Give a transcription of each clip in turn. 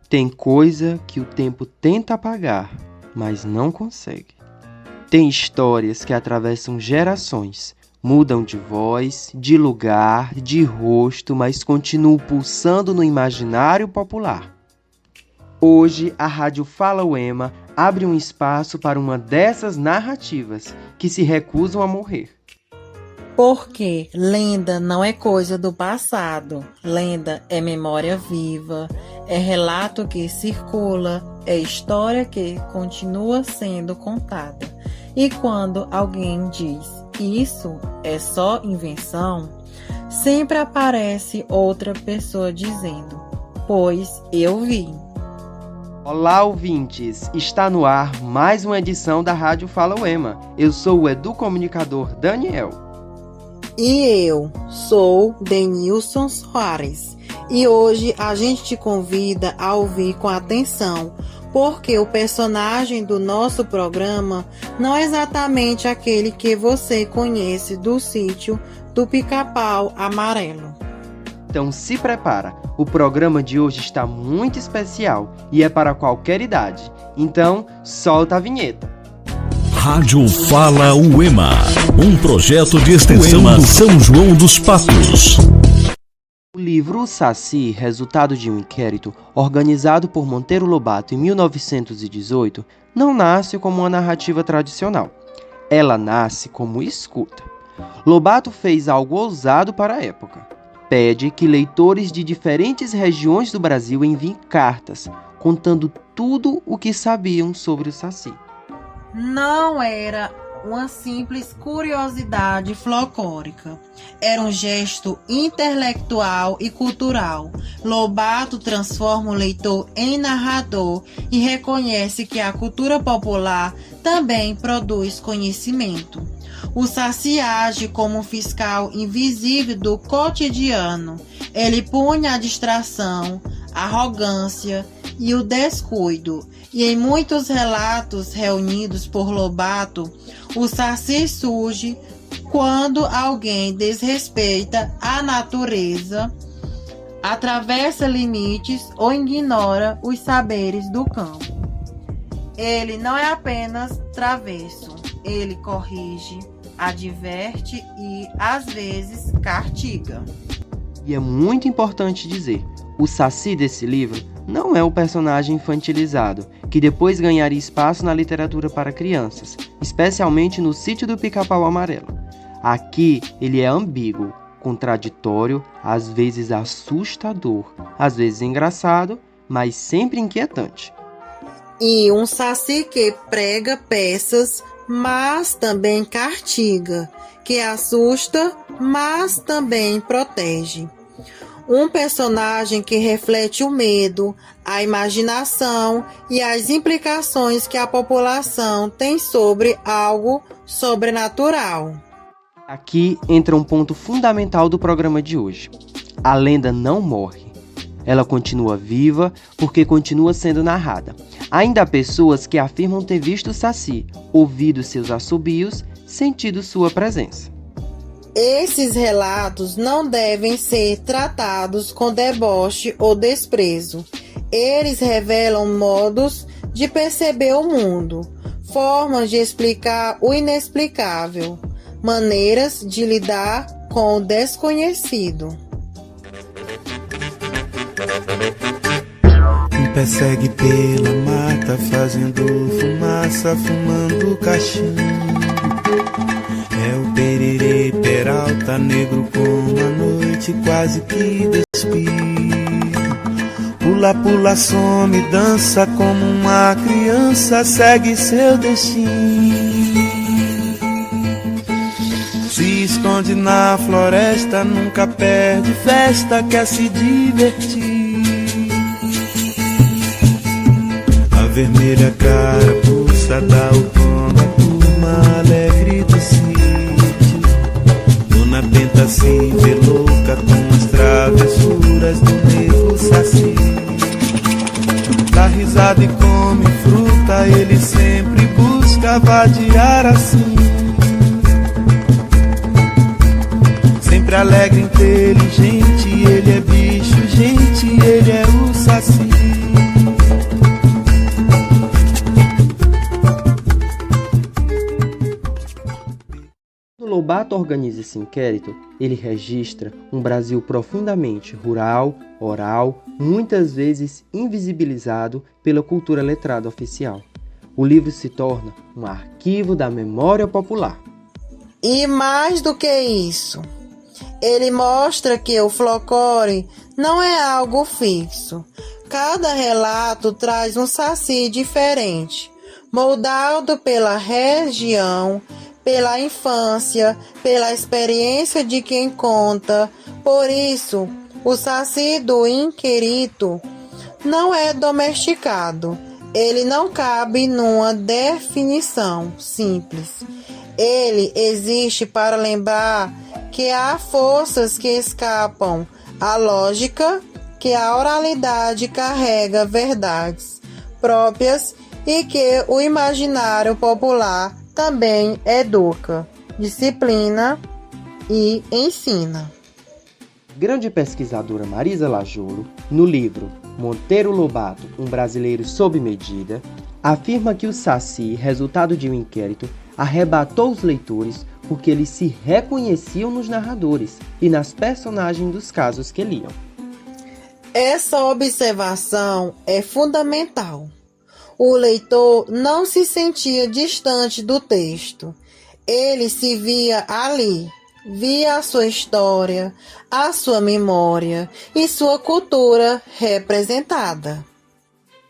Tem coisa que o tempo tenta apagar, mas não consegue. Tem histórias que atravessam gerações, mudam de voz, de lugar, de rosto, mas continuam pulsando no imaginário popular. Hoje, a Rádio Fala UEMA abre um espaço para uma dessas narrativas que se recusam a morrer. Porque lenda não é coisa do passado. Lenda é memória viva, é relato que circula, é história que continua sendo contada. E quando alguém diz isso é só invenção, sempre aparece outra pessoa dizendo, pois eu vi. Olá, ouvintes! Está no ar mais uma edição da Rádio Fala UEMA. Eu sou o educomunicador Daniel. E eu sou Denilson Soares. E hoje a gente te convida a ouvir com atenção, porque o personagem do nosso programa não é exatamente aquele que você conhece do sítio do Pica-Pau Amarelo. Então se prepara, o programa de hoje está muito especial e é para qualquer idade. Então, solta a vinheta. Rádio Fala UEMA, um projeto de extensão do São João dos Patos. O livro O Saci, resultado de um inquérito organizado por Monteiro Lobato em 1918, não nasce como uma narrativa tradicional. Ela nasce como escuta. Lobato fez algo ousado para a época. Pede que leitores de diferentes regiões do Brasil enviem cartas, contando tudo o que sabiam sobre o Saci. Não era uma simples curiosidade folclórica. Era um gesto intelectual e cultural. Lobato transforma o leitor em narrador e reconhece que a cultura popular também produz conhecimento. O Saci age como um fiscal invisível do cotidiano. Ele pune a distração, a arrogância e o descuido. E em muitos relatos reunidos por Lobato, o Saci surge quando alguém desrespeita a natureza, atravessa limites ou ignora os saberes do campo. Ele não é apenas travesso, ele corrige, adverte e, às vezes, castiga. E é muito importante dizer, o Saci desse livro não é o personagem infantilizado, que depois ganharia espaço na literatura para crianças, especialmente no Sítio do Pica-Pau Amarelo. Aqui ele é ambíguo, contraditório, às vezes assustador, às vezes engraçado, mas sempre inquietante. E um Saci que prega peças, mas também castiga, que assusta, mas também protege. Um personagem que reflete o medo, a imaginação e as implicações que a população tem sobre algo sobrenatural. Aqui entra um ponto fundamental do programa de hoje. A lenda não morre. Ela continua viva porque continua sendo narrada. Ainda há pessoas que afirmam ter visto o Saci, ouvido seus assobios, sentido sua presença. Esses relatos não devem ser tratados com deboche ou desprezo. Eles revelam modos de perceber o mundo, formas de explicar o inexplicável, maneiras de lidar com o desconhecido. Me persegue pela mata, fazendo fumaça, fumando cachimbo. É o pererê peralta, negro como a noite, quase que despido. Pula, pula, some, dança como uma criança, segue seu destino. Se esconde na floresta, nunca perde festa, quer se divertir. A vermelha carapuça dá o tom da turma alegre do sítio. Dona Benta se vê louca com as travessuras do negro Saci. Dá risada e come fruta, ele sempre busca vadiar assim. Sempre alegre, inteligente, ele é bicho, gente, ele é o Saci. Lobato organiza esse inquérito, ele registra um Brasil profundamente rural, oral, muitas vezes invisibilizado pela cultura letrada oficial. O livro se torna um arquivo da memória popular. E mais do que isso, ele mostra que o folclore não é algo fixo. Cada relato traz um saci diferente, moldado pela região, pela infância, pela experiência de quem conta. Por isso, o saci do inquérito não é domesticado. Ele não cabe numa definição simples. Ele existe para lembrar que há forças que escapam à lógica, que a oralidade carrega verdades próprias e que o imaginário popular também educa, disciplina e ensina. Grande pesquisadora Marisa Lajouro, no livro Monteiro Lobato, um brasileiro sob medida, afirma que o saci, resultado de um inquérito, arrebatou os leitores porque eles se reconheciam nos narradores e nas personagens dos casos que liam. Essa observação é fundamental. O leitor não se sentia distante do texto. Ele se via ali, via a sua história, a sua memória e sua cultura representada.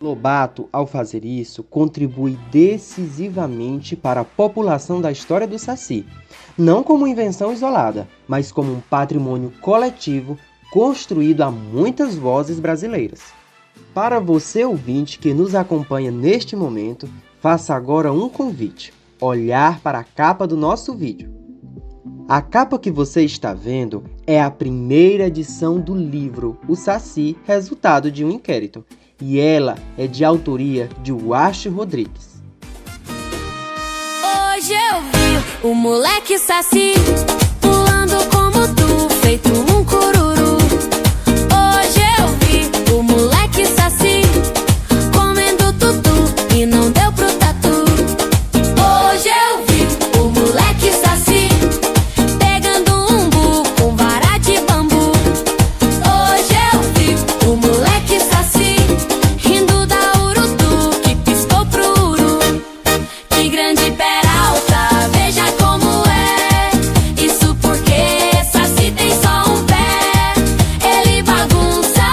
Lobato, ao fazer isso, contribui decisivamente para a população da história do Saci, não como invenção isolada, mas como um patrimônio coletivo construído a muitas vozes brasileiras. Para você, ouvinte, que nos acompanha neste momento, faça agora um convite: olhar para a capa do nosso vídeo. A capa que você está vendo é a primeira edição do livro O Saci, resultado de um inquérito, e ela é de autoria de Wash Rodrigues. Hoje eu vi o moleque Saci pulando como tu, feito um cururu. Hoje eu vi o moleque Saci comendo tutu e não deu pro tatu. Hoje eu vi o moleque Saci pegando umbu com vara de bambu. Hoje eu vi o moleque Saci rindo da urutu que piscou pro uru. Que grande Peralta, veja como é. Isso porque Saci tem só um pé. Ele bagunça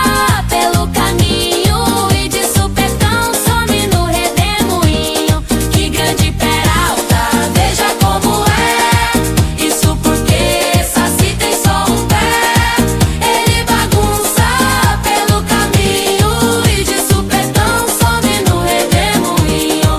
pelo caminho e de supetão some no redemoinho. Que grande Peralta, veja como é. Isso porque Saci tem só um pé. Ele bagunça pelo caminho e de supetão some no redemoinho.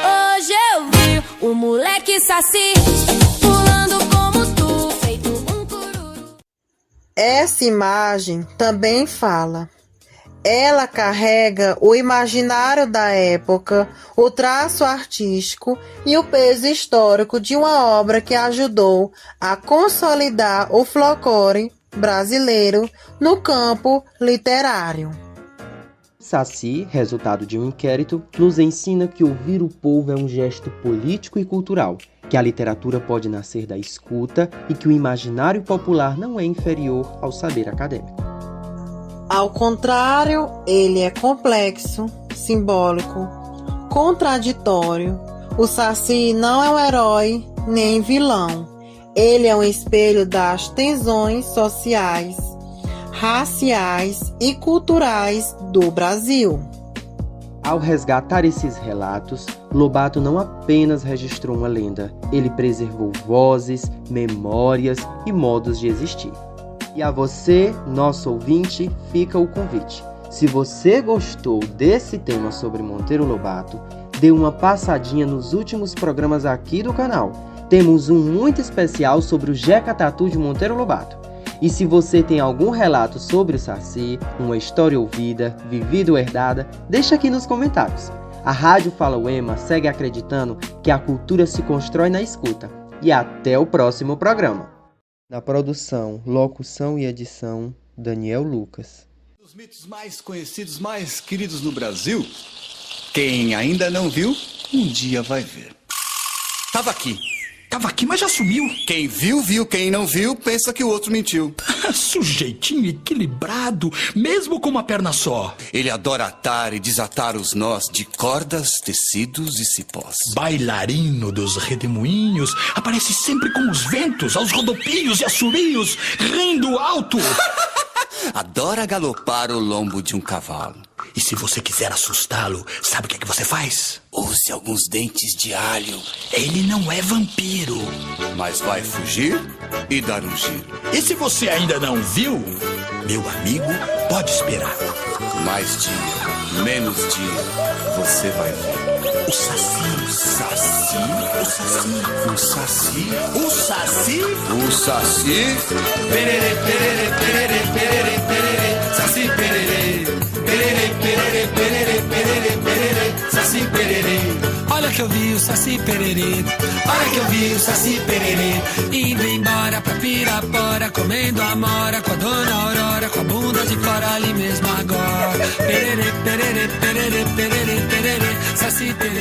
Hoje eu vi o moleque Saci pulando como tu, feito um cururu. Essa imagem também fala. Ela carrega o imaginário da época, o traço artístico e o peso histórico de uma obra que ajudou a consolidar o folclore brasileiro no campo literário. Saci, resultado de um inquérito, nos ensina que ouvir o povo é um gesto político e cultural, que a literatura pode nascer da escuta e que o imaginário popular não é inferior ao saber acadêmico. Ao contrário, ele é complexo, simbólico, contraditório. O Saci não é um herói nem vilão. Ele é um espelho das tensões sociais, raciais e culturais do Brasil. Ao resgatar esses relatos, Lobato não apenas registrou uma lenda, ele preservou vozes, memórias e modos de existir. E a você, nosso ouvinte, fica o convite. Se você gostou desse tema sobre Monteiro Lobato, dê uma passadinha nos últimos programas aqui do canal. Temos um muito especial sobre o Jeca Tatu de Monteiro Lobato. E se você tem algum relato sobre o Saci, uma história ouvida, vivida ou herdada, deixa aqui nos comentários. A Rádio Fala Uema segue acreditando que a cultura se constrói na escuta. E até o próximo programa. Na produção, locução e edição, Daniel Lucas. Os mitos mais conhecidos, mais queridos no Brasil, quem ainda não viu, um dia vai ver. Tava aqui, mas já sumiu. Quem viu, viu. Quem não viu, pensa que o outro mentiu. Sujeitinho equilibrado, mesmo com uma perna só. Ele adora atar e desatar os nós de cordas, tecidos e cipós. Bailarino dos redemoinhos, aparece sempre com os ventos, aos rodopios e assobios, rindo alto. Adora galopar o lombo de um cavalo. E se você quiser assustá-lo, sabe o que é que você faz? Use alguns dentes de alho. Ele não é vampiro. Mas vai fugir e dar um giro. E se você ainda não viu, meu amigo, pode esperar. Mais dia, menos dia, você vai ver. O Saci. O Saci. O Saci. O Saci. Perere, perere, perere, perere, perere. Saci perere. Perere, perere, perere, perere, perere. Saci perere. Olha que eu vi o Saci Pererê, olha que eu vi o Saci Pererê, indo embora pra Pirapora, comendo amora com a dona Aurora, com a bunda de fora ali mesmo agora. Pererê, pererê, pererê, pererê, pererê, Saci Pererê.